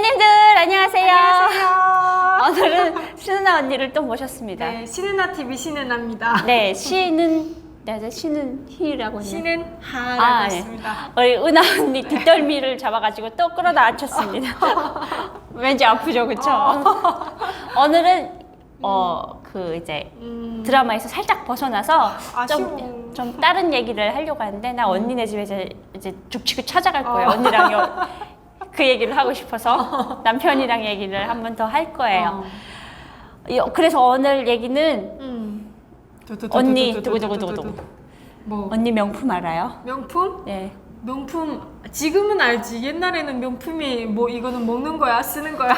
선생님들 안녕하세요. 안녕하세요. 오늘은 신은아 언니를 또 모셨습니다. 네, 신은아 TV 신은아입니다. 네, 시는 희라고 했네요. 신은하라고 했습니다. 우리 은아 언니 뒷덜미를 잡아가지고 또 끌어다 앉혔습니다. 왠지 아프죠, 그쵸? 오늘은 이제 드라마에서 살짝 벗어나서 좀 다른 얘기를 하려고 하는데 나 언니네 집에 이제 죽치고 찾아갈 거예요. 언니랑 그 얘기를 하고 싶어서 남편이랑 얘기를 한 번 더 할 거예요. 그래서 오늘 얘기는 언니 두구두구두구 뭐? 언니 명품 알아요? 명품? 네. 명품 지금은 알지. 옛날에는 명품이 뭐 이거는 먹는 거야, 쓰는 거야.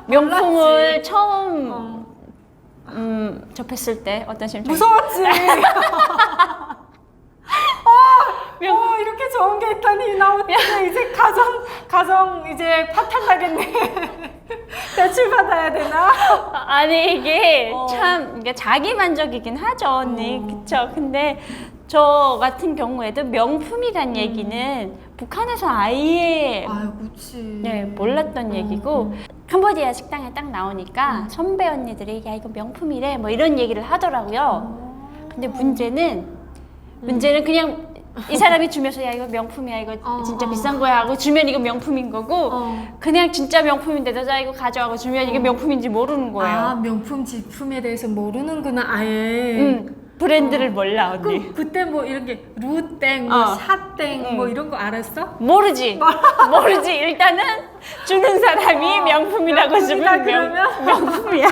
명품을 몰랐지. 처음 접했을 때 어떤 심정? 무서웠지. 이렇게 좋은 게 있다니 나 어떡해. 이제 가정 이제 파탄 나겠네. 대출 받아야 되나? 아니 이게 참 이게 자기 만족이긴 하죠, 언니. 그쵸? 근데 저 같은 경우에도 명품이란 얘기는 북한에서 아예 그치. 네, 몰랐던 얘기고 캄보디아 식당에 딱 나오니까 선배 언니들이 야 이거 명품이래 뭐 이런 얘기를 하더라고요. 근데 문제는 그냥 이 사람이 주면서 야 이거 명품이야 이거 진짜 비싼 거야 하고 주면 이거 명품인 거고 그냥 진짜 명품인데도 자 이거 가져가고 주면 이게 명품인지 모르는 거예요. 명품 제품에 대해서 모르는구나 아예. 브랜드를 몰라 언니. 그때 뭐 이런 게 루땡, 샤땡 뭐 이런 거 알았어? 모르지. 일단은 주는 사람이 명품이라고 주면 명품이야.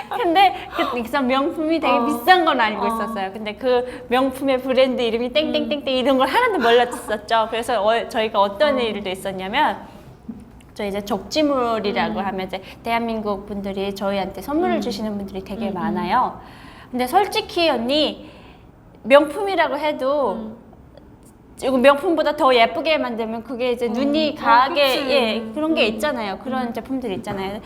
근데 그래서 명품이 되게 비싼 건 알고 있었어요. 근데 그 명품의 브랜드 이름이 땡땡땡땡 이런 걸 하나도 몰랐었죠. 그래서 저희가 어떤 일도 있었냐면 저 이제 족지물이라고 하면 이제 대한민국 분들이 저희한테 선물을 주시는 분들이 되게 많아요. 근데 솔직히 언니 명품이라고 해도 이거 명품보다 더 예쁘게 만들면 그게 이제 눈이 가게 그런 게 있잖아요. 그런 제품들이 있잖아요.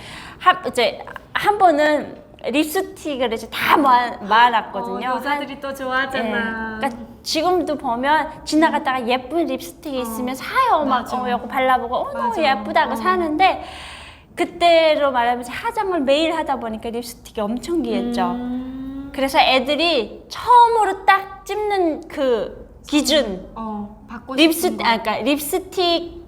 이제 한 번은 립스틱을 이제 다 모아놨거든요. 여자들이 또 좋아하잖아. 그러니까 지금도 보면 지나갔다가 예쁜 립스틱이 있으면 사요. 막 이거 발라보고 너무 예쁘다고 사는데 그때로 말하면 화장을 매일 하다 보니까 립스틱이 엄청 귀했죠. 그래서 애들이 처음으로 딱 찝는 그 기준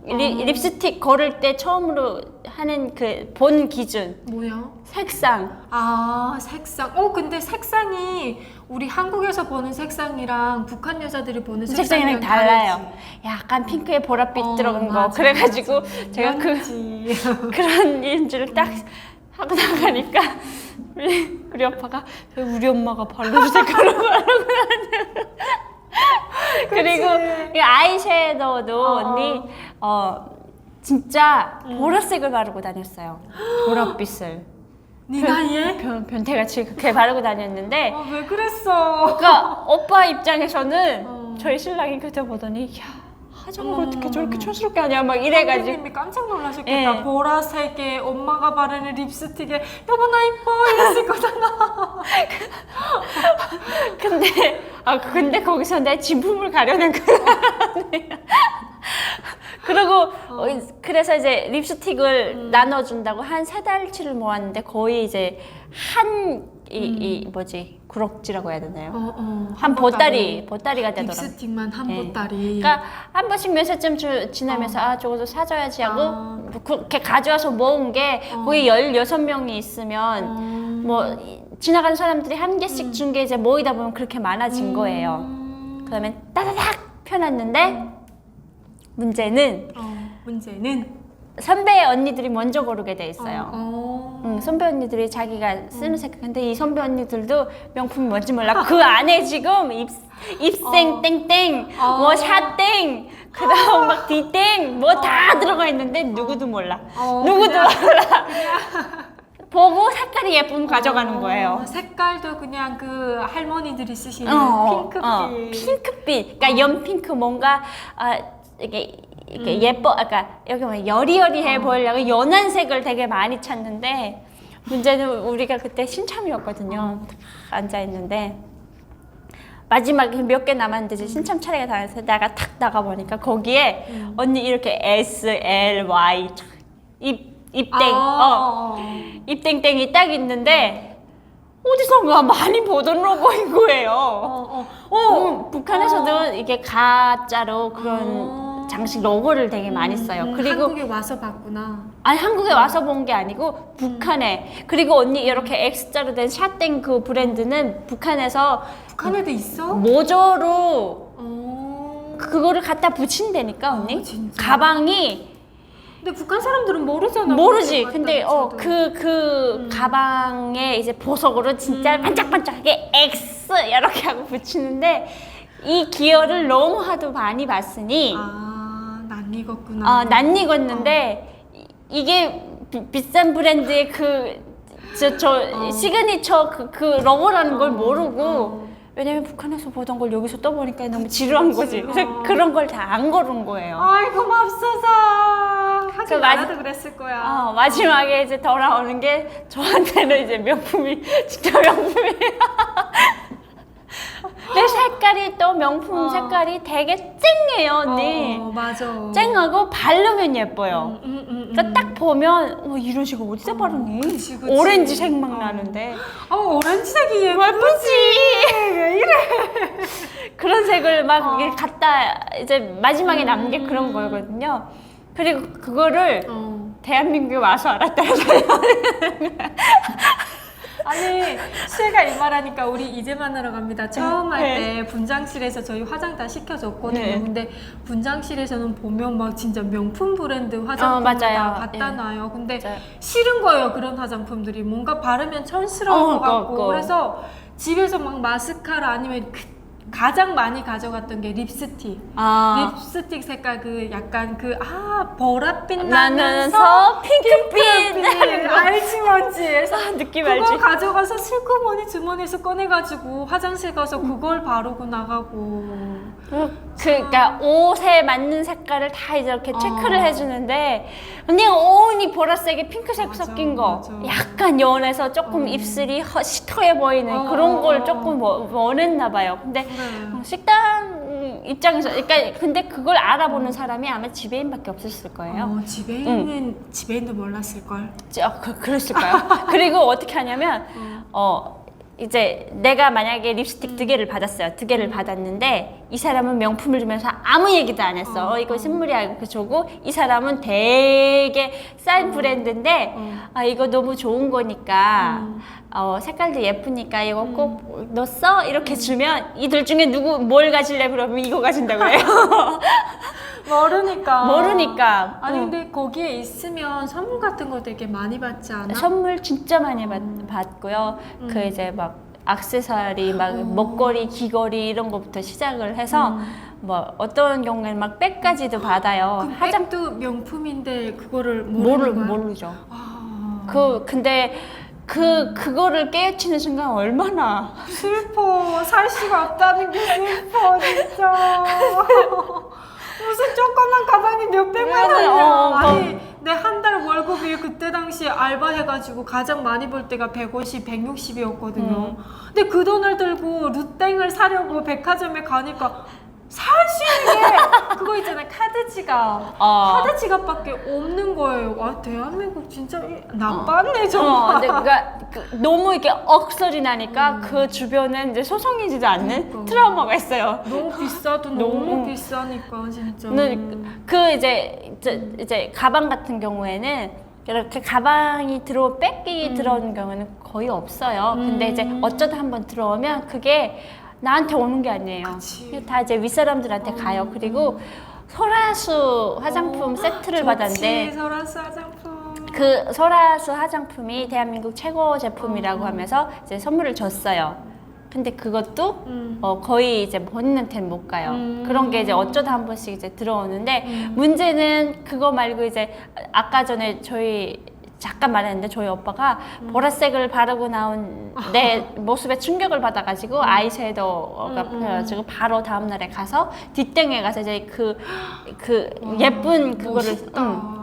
립스틱 고를 때 처음으로 하는 그 본 기준 뭐야? 색상. 색상. 근데 색상이 우리 한국에서 보는 색상이랑 북한 여자들이 보는 색상이랑 달라요. 약간 핑크에 보랏빛 들어간 거. 그래가지고 제가 그런 인지를 딱 하고 나가니까 우리 아빠가 우리 엄마가 바르는 색깔로 바르고 그리고 이 아이섀도우도 언니 진짜 보라색을 바르고 다녔어요. 보랏빛을. 네 나이에? 변태같이 그렇게 바르고 다녔는데 왜 그랬어? 그러니까 오빠 입장에서는 저희 신랑이 그때 보더니 야 화장을 어떻게 저렇게 촌스럽게 하냐 막 이래가지고 선생님이 깜짝 놀라셨겠다. 보라색에 엄마가 바르는 립스틱에 여보나 이뻐 이랬을 거잖아. 근데 거기서 내 진품을 가려낸 거야. 그리고 그래서 이제 립스틱을 나눠준다고 한 3달치를 모았는데 거의 이제 구럭지라고 해야 되나요? 한 보따리가 되더라고요. 립스틱만 한 보따리. 그러니까 한 번씩 몇 세쯤 지나면서 저것도 사줘야지 하고 그렇게 가져와서 모은 게 거의 16명이 있으면 뭐 지나가는 사람들이 한 개씩 준 게 이제 모이다 보면 그렇게 많아진 거예요. 그다음에 따다닥 펴놨는데 문제는 선배 언니들이 먼저 고르게 돼 있어요. 선배 언니들이 자기가 쓰는 색깔. 근데 이 선배 언니들도 명품이 뭔지 몰라. 그 안에 지금 입생 땡땡, 뭐 샤땡, 그다음 막 디땡, 뭐 다 들어가 있는데 누구도 몰라. 누구도 몰라. 보고 색깔이 예쁘면 가져가는 거예요. 색깔도 그냥 그 할머니들이 쓰시는 핑크빛. 핑크빛. 그러니까 연핑크 뭔가 이게 예뻐, 여기 뭐 여리여리해 보이려고 연한 색을 되게 많이 찾는데 문제는 우리가 그때 신참이었거든요. 앉아있는데 마지막에 몇 개 남았는데 이제 신참 차례가 다녀서 내가 탁 나가보니까 거기에 언니 이렇게 S, L, Y 이 입땡. 입땡땡이 딱 있는데 어디선가 많이 보던 로고인 거예요. 북한에서도 이게 가짜로 그런 장식 로고를 되게 많이 써요. 그리고 한국에 와서 봤구나. 아니 한국에 와서 본 게 아니고 북한에. 그리고 언니 이렇게 X자로 된 샤땡 그 브랜드는 북한에서 북한에도 있어? 모조로 그거를 갖다 붙인다니까 언니. 진짜? 가방이 근데 북한 사람들은 모르잖아. 모르지. 그렇게 근데 갖다 붙여도. 그 가방에 이제 보석으로 진짜 반짝반짝하게 X 이렇게 하고 붙이는데 이 기어를 너무 하도 많이 봤으니 낯익었구나. 낯익었는데 이게 비싼 브랜드의 시그니처 그 로고라는 걸 모르고 왜냐면 북한에서 보던 걸 여기서 떠보니까 너무 지루한 거지. 그래서 그런 걸 다 안 고른 거예요. 아이고 맙소사. 하긴 나도 그랬을 거야. 마지막에 이제 돌아오는 게 저한테는 이제 명품이 진짜 명품이에요. 내 색깔이 또 명품 색깔이 되게 쨍해요 언니. 맞아. 쨍하고 바르면 예뻐요. 그러니까 딱 보면 이런 색을 어디서 바르니? 그치. 오렌지색 막 나는데 오렌지색이 예쁘지. 왜 이래? 그런 색을 막 이렇게 갖다 이제 마지막에 남은 게 그런 거거든요. 그리고 그거를 대한민국에 와서 알았다는 아니 시혜가 이 말하니까 우리 이제 만나러 갑니다. 처음 할 때 분장실에서 저희 화장 다 시켜줬거든요. 근데 분장실에서는 보면 막 진짜 명품 브랜드 화장품을 다 갖다 놔요. 근데 싫은 거예요. 그런 화장품들이 뭔가 바르면 촌스러운 것 같고. 그래서 집에서 막 마스카라 아니면 가장 많이 가져갔던 게 립스틱. 립스틱 색깔 약간 보랏빛 나면서 핑크빛 알지 뭔지. 느낌 알지? 그거 가져가서 슬그머니 주머니에서 꺼내가지고 화장실 가서 그걸 바르고 나가고. 그러니까 옷에 맞는 색깔을 다 이렇게 체크를 해주는데 그냥 온이 보라색에 핑크색 섞인 거 약간 연해서 조금 입술이 시터해 보이는 그런 걸 조금 원했나 봐요. 근데 식당 입장에서 그러니까 근데 그걸 알아보는 사람이 아마 지배인밖에 없었을 거예요. 지배인도 몰랐을걸. 그랬을까요? 그리고 어떻게 하냐면 이제 내가 만약에 립스틱 2개를 받았어요. 2개를 받았는데 이 사람은 명품을 주면서 아무 얘기도 안 했어. 이거 선물이야 이렇게 주고 이 사람은 되게 싼 브랜드인데 이거 너무 좋은 거니까 색깔도 예쁘니까 이거 꼭 넣었어? 이렇게 주면 이들 중에 누구 뭘 가질래? 그러면 이거 가진다고 해요. 모르니까. 아니 근데 거기에 있으면 선물 같은 거 되게 많이 받지 않아? 선물 진짜 많이 받고요. 그 이제 막 액세서리, 막 목걸이, 귀걸이 이런 거부터 시작을 해서 뭐 어떤 경우에는 막 백까지도 받아요. 백도 명품인데 그거를 모르죠. 근데 그거를 깨우치는 순간 얼마나 슬퍼. 살 수가 없다는 게 슬퍼 진짜. 무슨 조그만 가방이 몇백만 원이야. 아니 내 한 달 월급이 그때 당시 알바해가지고 가장 많이 벌 때가 150, 160이었거든요. 근데 그 돈을 들고 루땡을 사려고 백화점에 가니까 살 수 있는 게 그거 있잖아요. 카드 지갑. 카드 지갑밖에 없는 거예요. 와 대한민국 진짜 나빴네 정말. 근데 너무 이렇게 억소리 나니까 그 주변엔 이제 소송이지도 않는 트라우마가 있어요. 너무 비싸도 너무 비싸니까 진짜. 그 이제 가방 같은 경우에는 이렇게 가방이 백이 들어오는 경우는 거의 없어요. 근데 이제 어쩌다 한번 들어오면 그게 나한테 오는 게 아니에요. 다 이제 윗사람들한테 가요. 그리고 소라수 화장품 세트를 받았는데 소라수 화장품. 그 소라수 화장품이 대한민국 최고 제품이라고 하면서 이제 선물을 줬어요. 근데 그것도 거의 이제 본인한테는 못 가요. 그런 게 이제 어쩌다 한 번씩 이제 들어오는데 문제는 그거 말고 이제 아까 전에 저희 잠깐 말했는데 저희 오빠가 보라색을 바르고 나온 내 모습에 충격을 받아가지고 아이섀도우가 펴가지고 바로 다음날에 가서 뒷땡에 가서 이제 그 예쁜 그거를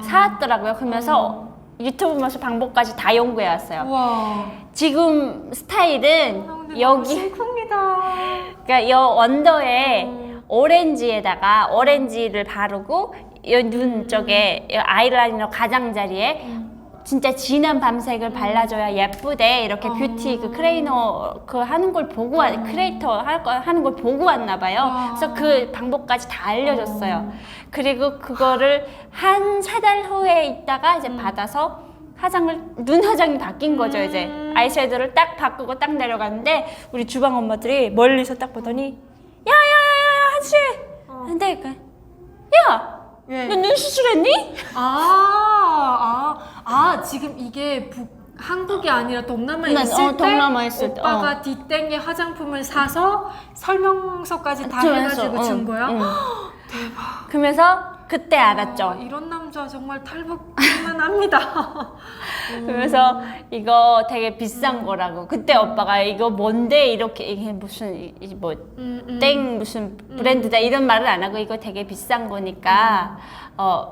사왔더라고요. 그러면서 유튜브 보면서 방법까지 다 연구해 왔어요. 우와. 지금 스타일은 여기 심쿵이다. 그러니까 이 언더에 오렌지를 바르고 이 눈 쪽에 이 아이라이너 가장자리에 진짜 진한 밤색을 발라줘야 예쁘대. 이렇게 뷰티 그 크레이너 그 하는 걸 보고 크리에이터 하는 걸 보고 왔나 봐요. 그래서 그 방법까지 다 알려줬어요. 그리고 그거를 한 3달 후에 있다가 이제 받아서 눈 화장이 바뀐 거죠. 이제 아이섀도우를 딱 바꾸고 딱 내려갔는데 우리 주방 엄마들이 멀리서 딱 보더니 야야야야 하지. 근데 야, 너 눈 수술했니? 지금 이게 한국이 아니라 동남아에 있을 때 동남아에 있을 때, 오빠가 뒷땡에 화장품을 사서 설명서까지 다 해가지고 준 거야? 대박. 그러면서 그때 알았죠. 이런 남자 정말 탈북만 합니다. 그래서 이거 되게 비싼 거라고. 그때 오빠가 이거 뭔데 이렇게 이게 무슨 땡 무슨 브랜드다 이런 말을 안 하고 이거 되게 비싼 거니까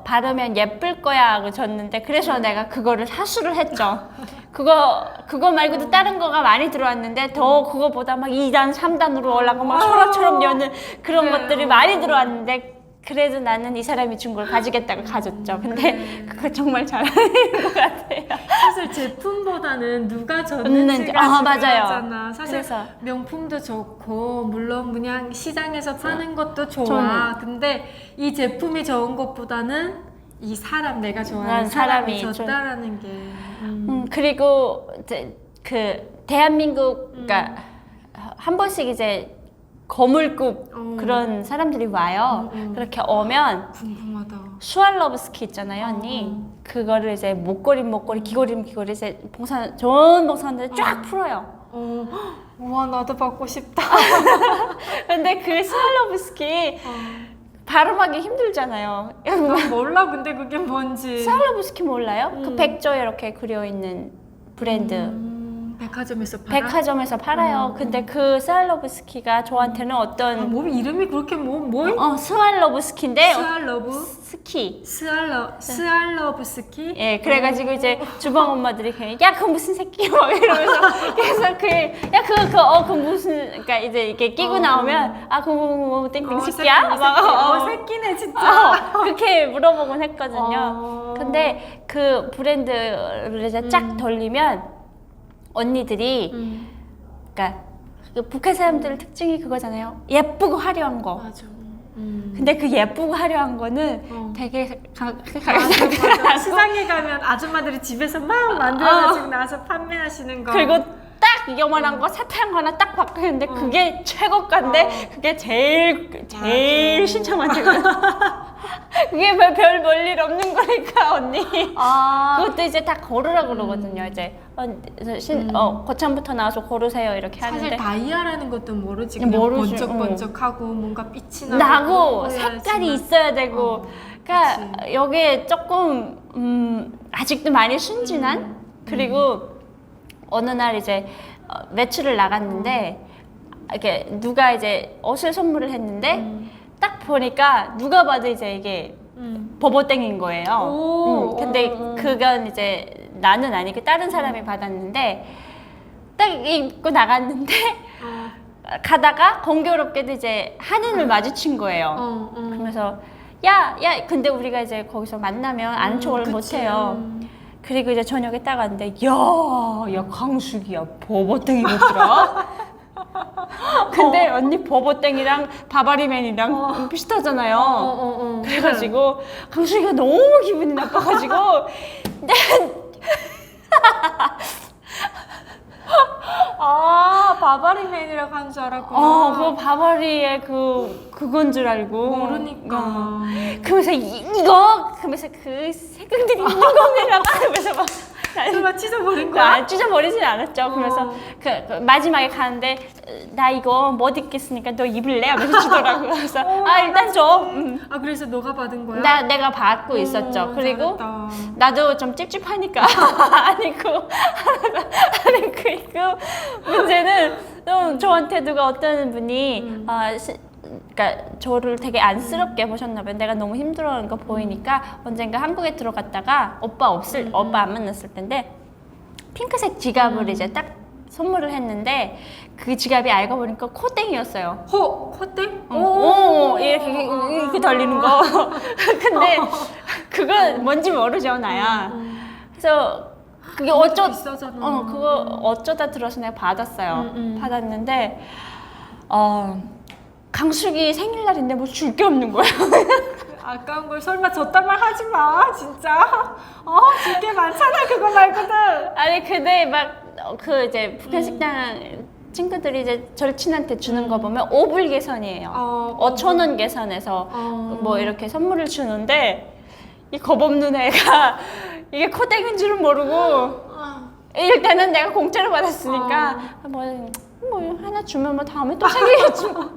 바르면 예쁠 거야 하고 줬는데 그래서 내가 그거를 사수를 했죠. 그거 말고도 다른 거가 많이 들어왔는데 더 그거보다 막 2단, 3단으로 올라가고 막 소라처럼 여는 그런 것들이 많이 들어왔는데 그래도 나는 이 사람이 준 걸 가지겠다고 가졌죠. 근데 그거 정말 잘하는 것 같아요. 사실 제품보다는 누가 줬는지가 맞아요. 중요하잖아. 사실 그래서. 명품도 좋고 물론 그냥 시장에서 파는 것도 좋아. 근데 이 제품이 좋은 것보다는 이 사람 내가 좋아하는 사람이 줬다라는 게. 그리고 이제 그 대한민국 그러니까 한 번씩 이제 거물급 그런 사람들이 와요. 그렇게 오면 궁금하다. 슈왈로브스키 있잖아요, 언니. 그거를 이제 목걸이, 귀걸이 이제 좋은 봉사들이 쫙 풀어요. 와 나도 받고 싶다. 근데 그 슈왈로브스키 발음하기 힘들잖아요. 난 몰라 근데 그게 뭔지. 슈왈로브스키 몰라요? 그 백조에 이렇게 그려 있는 브랜드. 백화점에서 팔아? 백화점에서 팔아요. 근데 그 스왈로브스키가 저한테는 어떤 뭐 이름이 그렇게 스왈로브스키인데 스키. 스키. 스왈로브스키? 예, 그래가지고 이제 주방 엄마들이 그냥 야, 그거 무슨 새끼야 막 이러면서 계속 그 무슨 그러니까 이제 이렇게 끼고 나오면 그거 뭐 땡땡 새끼야? 새끼네 진짜. 그렇게 물어보곤 했거든요. 근데 그 브랜드를 이제 쫙 돌리면 언니들이 그러니까 북한 사람들 특징이 그거잖아요. 예쁘고 화려한 거. 맞아. 근데 그 예쁘고 화려한 거는 되게 맞아. 시장에 가면 아줌마들이 집에서 막 만들어가지고 나와서 판매하시는 거. 그리고 딱 요만한 거 사탕 하나 딱 바꾸는데 그게 최고가인데 그게 제일 신청한대. 그게 별 볼일 없는 거니까 언니. 그것도 이제 다 고르라 그러거든요. 이제 거창부터 나와서 고르세요 이렇게 사실 하는데 다이아라는 것도 모르지. 그냥 번쩍번쩍하고 뭔가 빛이 나고 색깔이 있어야 되고. 그러니까 여기에 조금 아직도 많이 순진한 그리고 어느 날 이제 외출을 나갔는데 이렇게 누가 이제 옷을 선물을 했는데 딱 보니까 누가 봐도 이제 이게 버버땡인 거예요. 근데 그건 이제 나는 아니고 다른 사람이 받았는데 딱 입고 나갔는데 가다가 공교롭게도 이제 한인을 마주친 거예요. 그러면서 야, 근데 우리가 이제 거기서 만나면 아는 척을 못해요. 그리고 이제 저녁에 딱 왔는데 야 강숙이야 버버땡 입었더라. 근데 언니 버버땡이랑 바바리맨이랑 비슷하잖아요. 그래가지고 강숙이가 너무 기분이 나빠가지고 바바리맨이라고 한 줄 알았구나. 그 바바리의 그건 줄 알고 모르니까. 그러면서 그러면서 그 색깔들이 있는 겁니다. 그러면서 막 설마 찢어버린 거야? 찢어버리진 않았죠. 그래서 그 마지막에 가는데 나 이거 못 입겠으니까 너 입을래? 하면서 주더라고요. 그래서 일단 줘. 그래서 너가 받은 거야? 내가 받고 있었죠. 그리고 잘했다. 나도 좀 찝찝하니까 안 입고 있고 문제는 저한테 누가 어떤 분이 그러니까 저를 되게 안쓰럽게 보셨나 봐요. 내가 너무 힘들어하는 거 보이니까 언젠가 한국에 들어갔다가 오빠 안 만났을 텐데 핑크색 지갑을 이제 딱 선물을 했는데 그 지갑이 알고 보니까 코땡이었어요. 코땡? 이렇게 돌리는 거. 근데 그건 뭔지 모르죠, 나야. 그래서 그게 비싸잖아. 그거 어쩌다 들어서 내가 받았어요. 받았는데 강숙이 생일날인데 뭐 줄 게 없는 거야. 아까운 걸 설마 줬단 말 하지 마, 진짜. 줄 게 많잖아, 그거 말고도. 아니 근데 막 그 이제 북한 식당 친구들이 이제 절친한테 주는 거 보면 5불 계산이에요. 5,000원 계산해서 뭐 이렇게 선물을 주는데 이 겁없는 애가 이게 코땡인 줄은 모르고 일단은 내가 공짜로 받았으니까 뭐 하나 주면 뭐 다음에 또 생기겠지 뭐.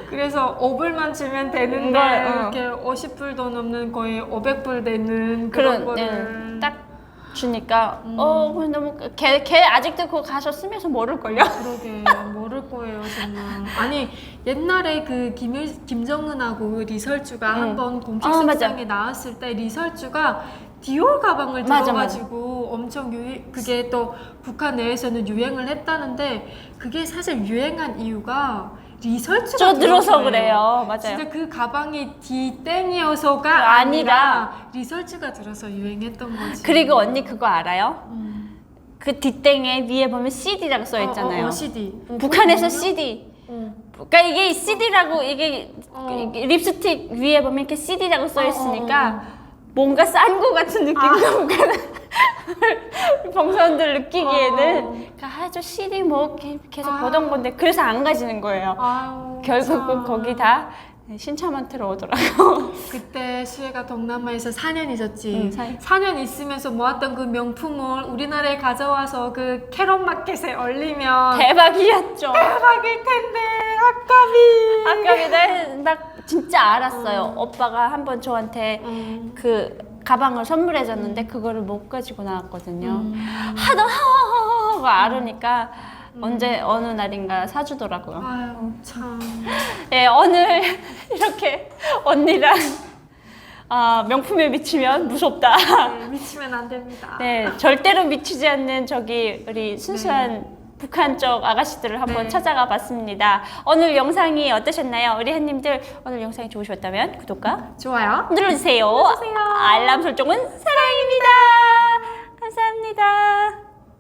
그래서 5불만 주면 되는데 이렇게 50불도 넘는 거의 500불 되는 그런 거를 딱 주니까 너무 걔 아직도 그거 가서 쓰면서 모를걸요? 그러게 모를 거예요 정말. 아니 옛날에 그 김정은하고 리설주가 한번 공식 석상에 나왔을 때 리설주가 디올 가방을 들어가지고 엄청 그게 또 북한 내에서는 유행을 했다는데 그게 사실 유행한 이유가 리설주가 들어서 그래요. 맞아요. 진짜 그 가방이 디땡이어서가 아니라 리설주가 들어서 유행했던 거지. 그리고 언니 그거 알아요? 그 뒷땡에 위에 보면 CD라고 써 있잖아요. CD. 북한에서 CD. 그러니까 이게 CD라고 이게 립스틱 위에 보면 이렇게 CD라고 써 있으니까 뭔가 싼 거 같은 느낌도 병사원들 느끼기에는 저 CD 뭐 계속 보던 건데 그래서 안 가지는 거예요. 결국 거기 다 신참한테로 오더라고. 그때 수혜가 동남아에서 4년 있었지. 4년. 4년 있으면서 모았던 그 명품을 우리나라에 가져와서 그 캐럿 마켓에 얼리면 대박이었죠. 대박일 텐데 아깝이. 나 진짜 알았어요. 오빠가 한번 저한테 그 가방을 선물해줬는데 그거를 못 가지고 나왔거든요. 하도 하고 알으니까 언제 어느 날인가 사주더라고요. 아유 참. 네, 오늘 이렇게 언니랑 명품에 미치면 무섭다. 네, 미치면 안 됩니다. 네, 절대로 미치지 않는 우리 순수한 북한 쪽 아가씨들을 한번 찾아가 봤습니다. 오늘 영상이 어떠셨나요? 우리 햇님들 오늘 영상이 좋으셨다면 구독과 좋아요. 눌러주세요. 알람 설정은 사랑입니다. 감사합니다.